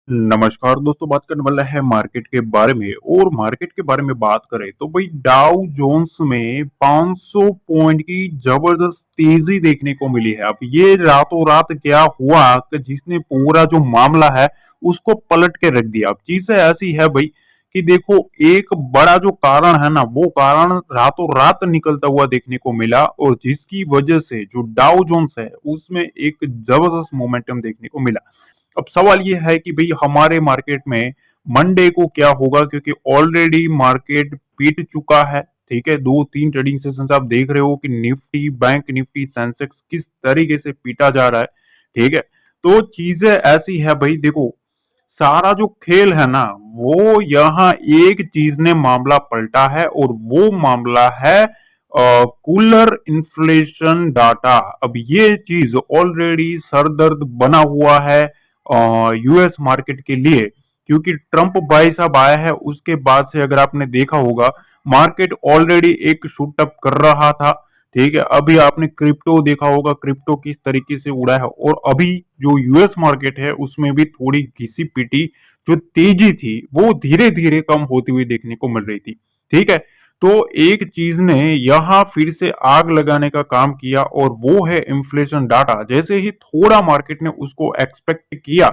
नमस्कार दोस्तों, बात करने वाला है मार्केट के बारे में। और मार्केट के बारे में बात करें तो भाई डाउ जोन्स में 500 पॉइंट की जबरदस्त तेजी देखने को मिली है। अब ये रातों रात क्या हुआ कि जिसने पूरा जो मामला है उसको पलट के रख दिया। अब चीजें ऐसी है भाई कि देखो, एक बड़ा जो कारण है ना, वो कारण रातों रात निकलता हुआ देखने को मिला और जिसकी वजह से जो डाउ जोन्स है उसमें एक जबरदस्त मोमेंटम देखने को मिला। अब सवाल ये है कि भाई हमारे मार्केट में मंडे को क्या होगा, क्योंकि ऑलरेडी मार्केट पीट चुका है। ठीक है, दो तीन ट्रेडिंग सेशंस आप देख रहे हो कि निफ्टी, बैंक निफ्टी, सेंसेक्स किस तरीके से पीटा जा रहा है। ठीक है, तो चीजें ऐसी है भाई, देखो सारा जो खेल है ना, वो यहाँ एक चीज ने मामला पलटा है और वो मामला है कूलर इन्फ्लेशन डाटा। अब ये चीज ऑलरेडी सरदर्द बना हुआ है यूएस मार्केट के लिए, क्योंकि ट्रंप भाई साहब आया है उसके बाद से अगर आपने देखा होगा मार्केट ऑलरेडी एक शूट अप कर रहा था। ठीक है, अभी आपने क्रिप्टो देखा होगा, क्रिप्टो किस तरीके से उड़ा है। और अभी जो यूएस मार्केट है उसमें भी थोड़ी घिसी पिटी जो तेजी थी वो धीरे धीरे कम होती हुई देखने को मिल रही थी। ठीक है, तो एक चीज ने यहां फिर से आग लगाने का काम किया और वो है इन्फ्लेशन डाटा। जैसे ही थोड़ा मार्केट ने उसको एक्सपेक्ट किया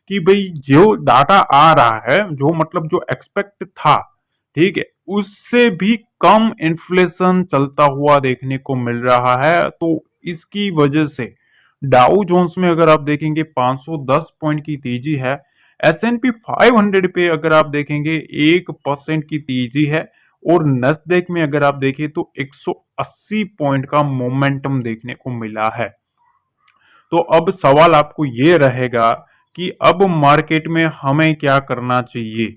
कि भाई जो डाटा आ रहा है, जो मतलब जो एक्सपेक्ट था, ठीक है, उससे भी कम इन्फ्लेशन चलता हुआ देखने को मिल रहा है। तो इसकी वजह से डाउ जोन्स में अगर आप देखेंगे 510 पॉइंट की तेजी है। S&P 500 पे अगर आप देखेंगे 1% की तेजी है। और नस्डेक में अगर आप देखें तो 180 पॉइंट का मोमेंटम देखने को मिला है। तो अब सवाल आपको ये रहेगा कि अब मार्केट में हमें क्या करना चाहिए।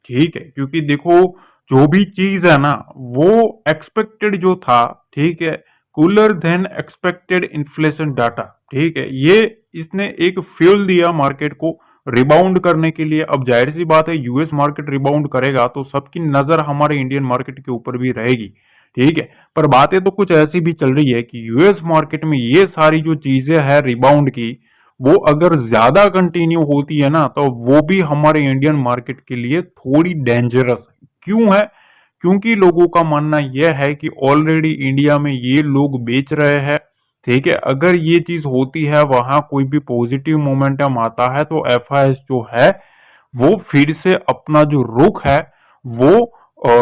ठीक है, क्योंकि देखो जो भी चीज है ना, वो एक्सपेक्टेड जो था, ठीक है, cooler than expected inflation data. ठीक है, ये इसने एक फ्यूल दिया मार्केट को रिबाउंड करने के लिए। अब जाहिर सी बात है यूएस मार्केट रिबाउंड करेगा तो सबकी नजर हमारे इंडियन मार्केट के ऊपर भी रहेगी। ठीक है, पर बातें तो कुछ ऐसी भी चल रही है कि यूएस मार्केट में ये सारी जो चीजें हैं रिबाउंड की, वो अगर ज्यादा कंटिन्यू होती है ना, तो वो भी हमारे इंडियन मार्केट के लिए थोड़ी डेंजरस है। क्यों है? क्योंकि लोगों का मानना यह है कि ऑलरेडी इंडिया में ये लोग बेच रहे हैं। ठीक है, अगर ये चीज होती है, वहां कोई भी पॉजिटिव मोमेंटम आता है, तो एफआईएस जो है वो फिर से अपना जो रुख है वो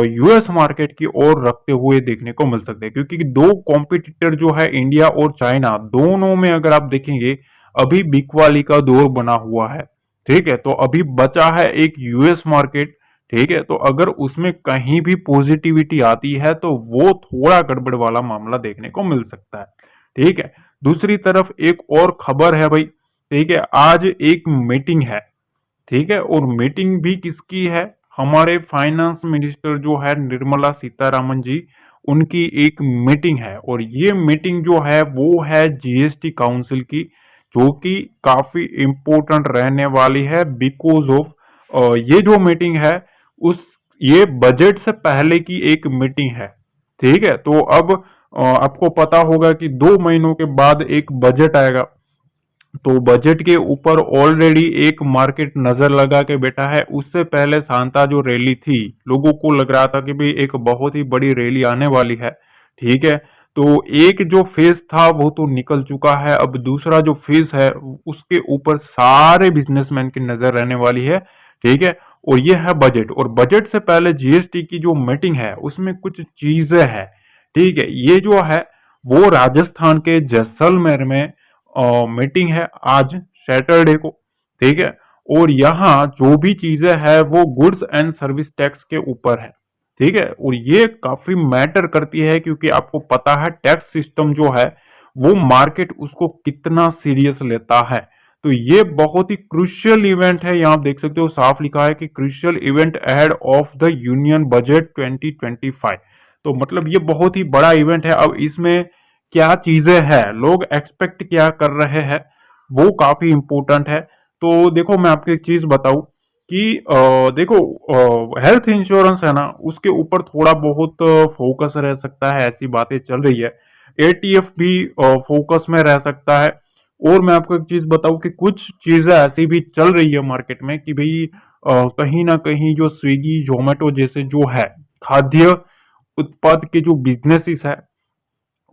यूएस मार्केट की ओर रखते हुए देखने को मिल सकते हैं। क्योंकि दो कॉम्पिटिटर जो है इंडिया और चाइना, दोनों में अगर आप देखेंगे अभी बिकवाली का दौर बना हुआ है। ठीक है, तो अभी बचा है एक यूएस मार्केट। ठीक है, तो अगर उसमें कहीं भी पॉजिटिविटी आती है तो वो थोड़ा गड़बड़ वाला मामला देखने को मिल सकता है। ठीक है, दूसरी तरफ एक और खबर है भाई। ठीक है, आज एक मीटिंग है। ठीक है, और मीटिंग भी किसकी है? हमारे फाइनेंस मिनिस्टर जो है निर्मला सीतारामन जी, उनकी एक मीटिंग है। और ये मीटिंग जो है वो है जीएसटी काउंसिल की, जो कि काफी इंपॉर्टेंट रहने वाली है बिकॉज ऑफ ये जो मीटिंग है उस ये बजट से पहले की एक मीटिंग है। ठीक है, तो अब आपको पता होगा कि 2 महीनों के बाद एक बजट आएगा। तो बजट के ऊपर ऑलरेडी एक मार्केट नजर लगा के बैठा है। उससे पहले सांता जो रैली थी, लोगों को लग रहा था कि भाई एक बहुत ही बड़ी रैली आने वाली है। ठीक है, तो एक जो फेज था वो तो निकल चुका है। अब दूसरा जो फेज है उसके ऊपर सारे बिजनेसमैन की नजर रहने वाली है। ठीक है, और ये है बजट। और बजट से पहले जीएसटी की जो मीटिंग है उसमें कुछ चीजें हैं। ठीक है, ये जो है वो राजस्थान के जैसलमेर में मीटिंग है आज सैटरडे को। ठीक है, और यहाँ जो भी चीजें है वो गुड्स एंड सर्विस टैक्स के ऊपर है। ठीक है, और ये काफी मैटर करती है, क्योंकि आपको पता है टैक्स सिस्टम जो है वो मार्केट उसको कितना सीरियस लेता है। तो ये बहुत ही क्रुशियल इवेंट है। यहाँ आप देख सकते हो साफ लिखा है कि crucial event ahead of the union budget 2025। तो मतलब ये बहुत ही बड़ा इवेंट है। अब इसमें क्या चीजें हैं, लोग एक्सपेक्ट क्या कर रहे हैं, वो काफी इंपॉर्टेंट है। तो देखो मैं आपको एक चीज बताऊं कि देखो हेल्थ इंश्योरेंस है ना, उसके ऊपर थोड़ा बहुत फोकस रह सकता है, ऐसी बातें चल रही है। एटीएफ भी फोकस में रह सकता है। और मैं आपको एक चीज बताऊं कि कुछ चीजें ऐसी भी चल रही है मार्केट में कि भाई कहीं ना कहीं जो स्विगी जोमेटो जैसे जो है खाद्य उत्पाद के जो बिजनेसेस है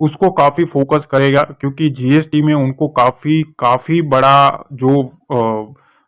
उसको काफी फोकस करेगा, क्योंकि जीएसटी में उनको काफी काफी बड़ा जो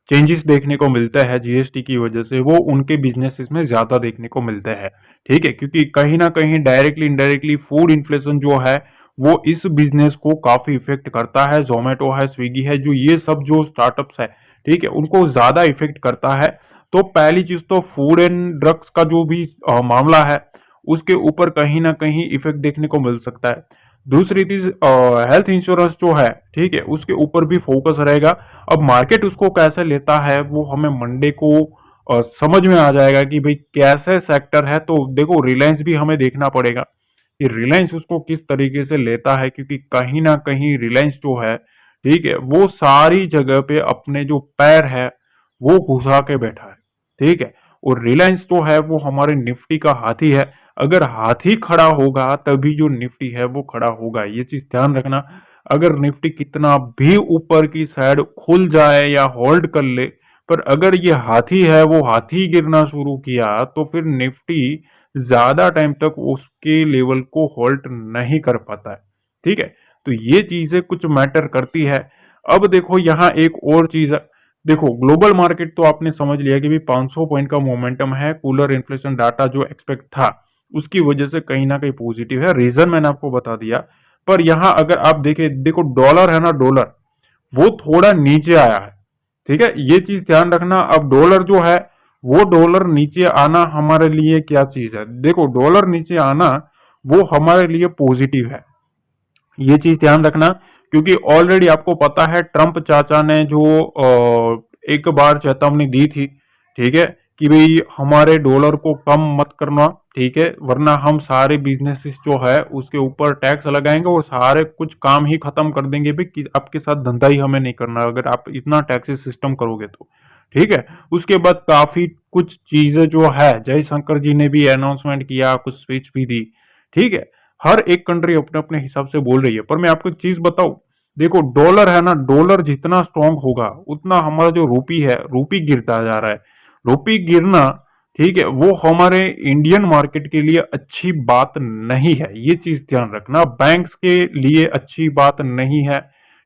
चेंजेस देखने को मिलता है जीएसटी की वजह से, वो उनके बिजनेसेस में ज्यादा देखने को मिलता है। ठीक है, क्योंकि कहीं ना कहीं डायरेक्टली इनडायरेक्टली फूड इन्फ्लेशन जो है वो इस बिजनेस को काफी इफेक्ट करता है। जोमेटो है, स्विगी है, जो ये सब जो स्टार्टअप्स है, ठीक है, उनको ज्यादा इफेक्ट करता है। तो पहली चीज तो फूड एंड ड्रग्स का जो भी मामला है उसके ऊपर कहीं ना कहीं इफेक्ट देखने को मिल सकता है। दूसरी चीज हेल्थ इंश्योरेंस जो है, ठीक है, उसके ऊपर भी फोकस रहेगा। अब मार्केट उसको कैसे लेता है वो हमें मंडे को समझ में आ जाएगा कि भाई कैसे सेक्टर है। तो देखो रिलायंस भी हमें देखना पड़ेगा कि रिलायंस उसको किस तरीके से लेता है, क्योंकि कहीं ना कहीं रिलायंस जो है, ठीक है, वो सारी जगह पे अपने जो पैर है वो घुसा के बैठा है। ठीक है, और रिलायंस जो है वो हमारे निफ्टी का हाथी है। अगर हाथी खड़ा होगा तभी जो निफ्टी है वो खड़ा होगा, ये चीज ध्यान रखना। अगर निफ्टी कितना भी ऊपर की साइड खुल जाए या होल्ड कर ले, पर अगर ये हाथी है वो हाथी गिरना शुरू किया तो फिर निफ्टी ज्यादा टाइम तक उसके लेवल को होल्ड नहीं कर पाता है। ठीक है, तो ये चीजें कुछ मैटर करती है। अब देखो यहाँ एक और चीज है। देखो ग्लोबल मार्केट तो आपने समझ लिया कि भी 500 पॉइंट का मोमेंटम है, कूलर इन्फ्लेशन डाटा जो एक्सपेक्ट था उसकी वजह से कहीं ना कहीं पॉजिटिव है। रीजन मैंने आपको बता दिया। पर यहां अगर आप देखें, देखो डॉलर है ना, डॉलर वो थोड़ा नीचे आया है। ठीक है, ये चीज ध्यान रखना। अब डॉलर जो है वो डॉलर नीचे आना हमारे लिए क्या चीज है, देखो डॉलर नीचे आना वो हमारे लिए पॉजिटिव है, ये चीज ध्यान रखना। क्योंकि ऑलरेडी आपको पता है ट्रंप चाचा ने जो एक बार चेतावनी दी थी, ठीक है, कि भाई हमारे डॉलर को कम मत करना, ठीक है, वरना हम सारे बिजनेसेस जो है उसके ऊपर टैक्स लगाएंगे और सारे कुछ काम ही खत्म कर देंगे भी कि आपके साथ धंधा ही हमें नहीं करना अगर आप इतना टैक्सेस सिस्टम करोगे तो। ठीक है, उसके बाद काफी कुछ चीजें जो है जयशंकर जी ने भी अनाउंसमेंट किया, कुछ स्पीच भी दी। ठीक है, हर एक कंट्री अपने अपने हिसाब से बोल रही है। पर मैं आपको एक चीज बताऊं, देखो डॉलर है ना, डॉलर जितना स्ट्रांग होगा उतना हमारा जो रूपी है, रूपी गिरता जा रहा है। रूपी गिरना, ठीक है, वो हमारे इंडियन मार्केट के लिए अच्छी बात नहीं है, ये चीज ध्यान रखना। बैंक्स के लिए अच्छी बात नहीं है,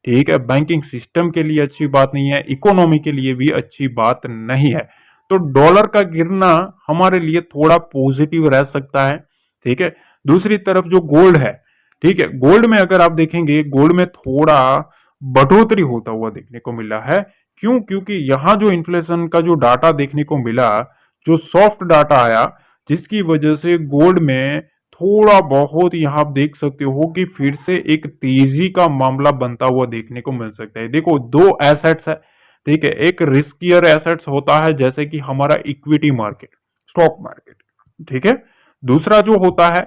ठीक है, बैंकिंग सिस्टम के लिए अच्छी बात नहीं है, इकोनॉमी के लिए भी अच्छी बात नहीं है। तो डॉलर का गिरना हमारे लिए थोड़ा पॉजिटिव रह सकता है। ठीक है, दूसरी तरफ जो गोल्ड है, ठीक है, गोल्ड में अगर आप देखेंगे, गोल्ड में थोड़ा बढ़ोतरी होता हुआ देखने को मिला है। क्यों? क्योंकि यहां जो इन्फ्लेशन का जो डाटा देखने को मिला, जो सॉफ्ट डाटा आया, जिसकी वजह से गोल्ड में थोड़ा बहुत यहां आप देख सकते हो कि फिर से एक तेजी का मामला बनता हुआ देखने को मिल सकता है। देखो दो एसेट्स है, ठीक है, एक रिस्कियर एसेट्स होता है जैसे कि हमारा इक्विटी मार्केट, स्टॉक मार्केट, ठीक है, दूसरा जो होता है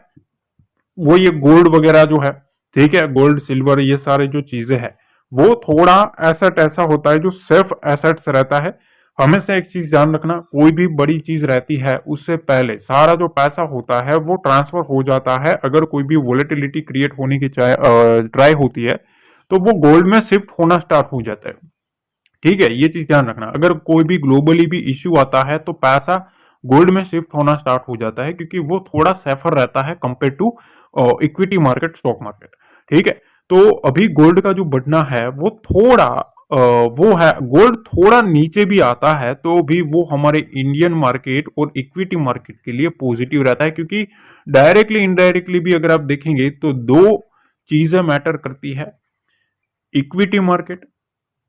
वो ये गोल्ड वगैरह जो है, ठीक है, गोल्ड सिल्वर ये सारे जो चीजें हैं वो थोड़ा एसेट ऐसा होता है जो सिर्फ एसेट्स रहता है। हमेशा एक चीज ध्यान रखना, कोई भी बड़ी चीज रहती है उससे पहले सारा जो पैसा होता है वो ट्रांसफर हो जाता है। अगर कोई भी वोलेटिलिटी क्रिएट होने की ट्राई होती है तो वो गोल्ड में शिफ्ट होना स्टार्ट हो जाता है। ठीक है, ये चीज ध्यान रखना। अगर कोई भी ग्लोबली भी इश्यू आता है तो पैसा गोल्ड में शिफ्ट होना स्टार्ट हो जाता है, क्योंकि वो थोड़ा सेफर रहता है compare to equity market, stock market. ठीक है, तो अभी गोल्ड का जो बढ़ना है वो थोड़ा वो है, गोल्ड थोड़ा नीचे भी आता है तो भी वो हमारे इंडियन मार्केट और इक्विटी मार्केट के लिए पॉजिटिव रहता है। क्योंकि डायरेक्टली इनडायरेक्टली भी अगर आप देखेंगे तो दो चीजें मैटर करती है, इक्विटी मार्केट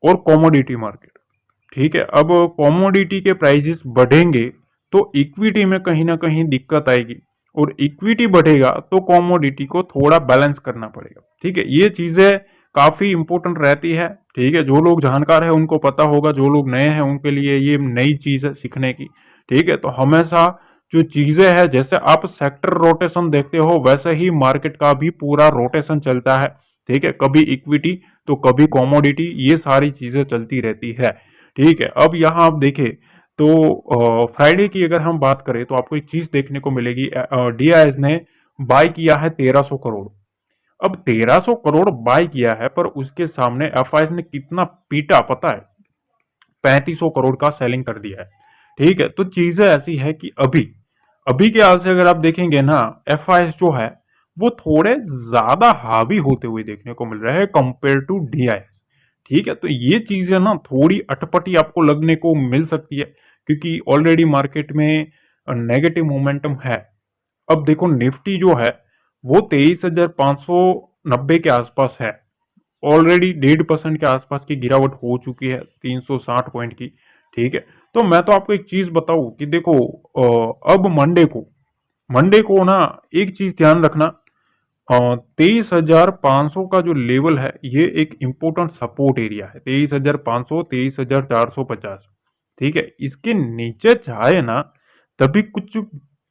और कॉमोडिटी मार्केट। ठीक है, अब कॉमोडिटी के प्राइसेस बढ़ेंगे तो इक्विटी में कहीं ना कहीं दिक्कत आएगी, और इक्विटी बढ़ेगा तो कॉमोडिटी को थोड़ा बैलेंस करना पड़ेगा। ठीक है, ये चीजें काफी इंपॉर्टेंट रहती है। ठीक है, जो लोग जानकार है उनको पता होगा, जो लोग नए हैं उनके लिए ये नई चीज है सीखने की। ठीक है, तो हमेशा जो चीजें हैं, जैसे आप सेक्टर रोटेशन देखते हो वैसे ही मार्केट का भी पूरा रोटेशन चलता है। ठीक है, कभी इक्विटी तो कभी कॉमोडिटी, ये सारी चीजें चलती रहती है। ठीक है, अब यहाँ आप देखें तो फ्राइडे की अगर हम बात करें तो आपको एक चीज देखने को मिलेगी, डीआईएस ने बाय किया है 1300 करोड़। अब 1300 करोड़ बाय किया है, पर उसके सामने एफआईएस ने कितना पीटा पता है? 3500 करोड़ का सेलिंग कर दिया है। ठीक है, तो चीजें ऐसी है कि अभी अभी के हाल से अगर आप देखेंगे ना, एफआईएस जो है वो थोड़े ज्यादा हावी होते हुए देखने को मिल रहे हैं कंपेयर टू डीआईएस। ठीक है, तो ये चीजें ना थोड़ी अटपटी आपको लगने को मिल सकती है, क्योंकि ऑलरेडी मार्केट में नेगेटिव मोमेंटम है। अब देखो निफ्टी जो है वो 23,590 के आसपास है, ऑलरेडी 1.5% के आसपास की गिरावट हो चुकी है, 360 पॉइंट की। ठीक है, तो मैं तो आपको एक चीज बताऊं कि देखो अब मंडे को ना एक चीज ध्यान रखना, 23,500 का जो लेवल है ये एक इंपॉर्टेंट सपोर्ट एरिया है, 23,500, 23,450। ठीक है, इसके नीचे जाए ना तभी कुछ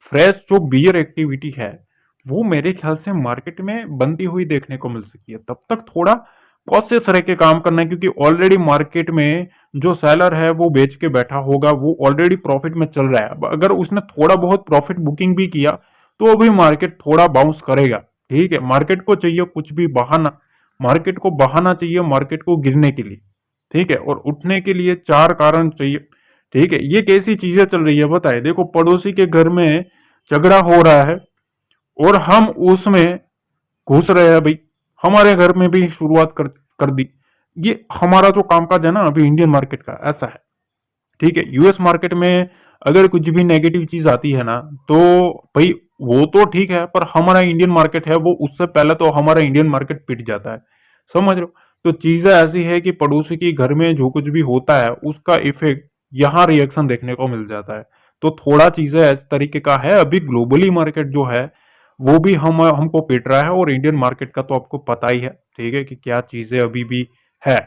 फ्रेश जो बियर एक्टिविटी है वो मेरे ख्याल से मार्केट में बनती हुई देखने को मिल सकती है। तब तक थोड़ा कॉशियस रह के काम करना है, क्योंकि ऑलरेडी मार्केट में जो सेलर है वो बेच के बैठा होगा, वो ऑलरेडी प्रॉफिट में चल रहा है। अब अगर उसने थोड़ा बहुत प्रॉफिट बुकिंग भी किया तो अभी मार्केट थोड़ा बाउंस करेगा। ठीक है, मार्केट को चाहिए कुछ भी बहाना, मार्केट को बहाना चाहिए मार्केट को गिरने के लिए। ठीक है, और उठने के लिए चार कारण चाहिए। ठीक है, ये कैसी चीजें चल रही है बताए, देखो पड़ोसी के घर में झगड़ा हो रहा है और हम उसमें घुस रहे हैं भाई, हमारे घर में भी शुरुआत कर दी। ये हमारा जो कामकाज है ना अभी इंडियन मार्केट का ऐसा है। ठीक है, यूएस मार्केट में अगर कुछ भी नेगेटिव चीज आती है ना तो भाई वो तो ठीक है, पर हमारा इंडियन मार्केट है वो उससे पहले तो हमारा इंडियन मार्केट पिट जाता है। समझ रहे हो? तो चीजें ऐसी है कि पड़ोसी के घर में जो कुछ भी होता है उसका इफेक्ट यहाँ रिएक्शन देखने को मिल जाता है। तो थोड़ा चीजें इस तरीके का है, अभी ग्लोबली मार्केट जो है वो भी हमको पिट रहा है, और इंडियन मार्केट का तो आपको पता ही है। ठीक है, कि क्या चीजें अभी भी है।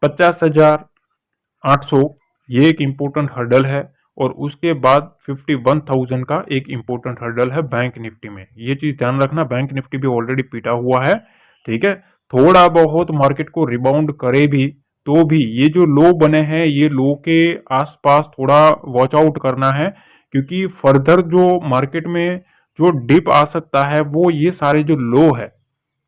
50,800 ये एक इम्पोर्टेंट हर्डल है, और उसके बाद 51,000 का एक इम्पोर्टेंट हर्डल है बैंक निफ्टी में। ये चीज ध्यान रखना, बैंक निफ्टी भी ऑलरेडी पीटा हुआ है। ठीक है, थोड़ा बहुत मार्केट को रिबाउंड करे भी तो भी ये जो लो बने हैं ये लो के आसपास थोड़ा वॉच आउट करना है, क्योंकि फर्दर जो मार्केट में जो डिप आ सकता है वो ये सारे जो लो है,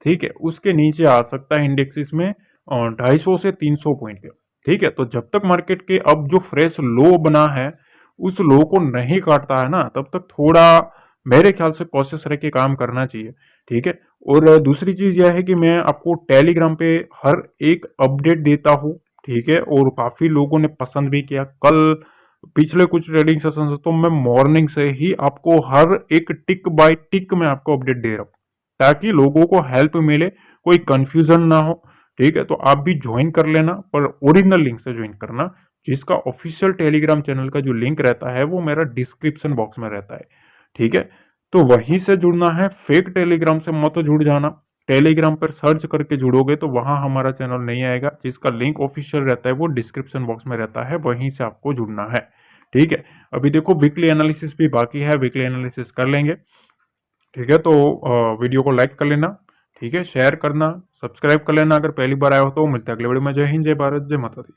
ठीक है, उसके नीचे आ सकता है इंडेक्सिस में 250 से 300 पॉइंट के। ठीक है, तो जब तक मार्केट के अब जो फ्रेश लो बना है उस लो को नहीं काटता है ना, तब तक थोड़ा मेरे ख्याल से कॉशियस रह के काम करना चाहिए। ठीक है, और दूसरी चीज यह है कि मैं आपको टेलीग्राम पे हर एक अपडेट देता हूँ। ठीक है, और काफी लोगों ने पसंद भी किया। कल पिछले कुछ ट्रेडिंग सेशन से तो मैं मॉर्निंग से ही आपको हर एक टिक बाय टिक में आपको अपडेट दे रहा हूँ, ताकि लोगों को हेल्प मिले, कोई कंफ्यूजन ना हो। ठीक है, तो आप भी ज्वाइन कर लेना, पर ओरिजिनल लिंक से ज्वाइन करना, जिसका ऑफिशियल टेलीग्राम चैनल का जो लिंक रहता है वो मेरा डिस्क्रिप्शन बॉक्स में रहता है। ठीक है, तो वहीं से जुड़ना है, फेक टेलीग्राम से मत जुड़ जाना। टेलीग्राम पर सर्च करके जुड़ोगे तो वहां हमारा चैनल नहीं आएगा, जिसका लिंक ऑफिशियल रहता है वो डिस्क्रिप्शन बॉक्स में रहता है, वहीं से आपको जुड़ना है। ठीक है, अभी देखो वीकली एनालिसिस भी बाकी है, वीकली एनालिसिस कर लेंगे। ठीक है, तो वीडियो को लाइक कर लेना। ठीक है, शेयर करना, सब्सक्राइब कर लेना अगर पहली बार आया हो तो। मिलते हैं अगले वीडियो में। जय हिंद, जय भारत, जय माता दी।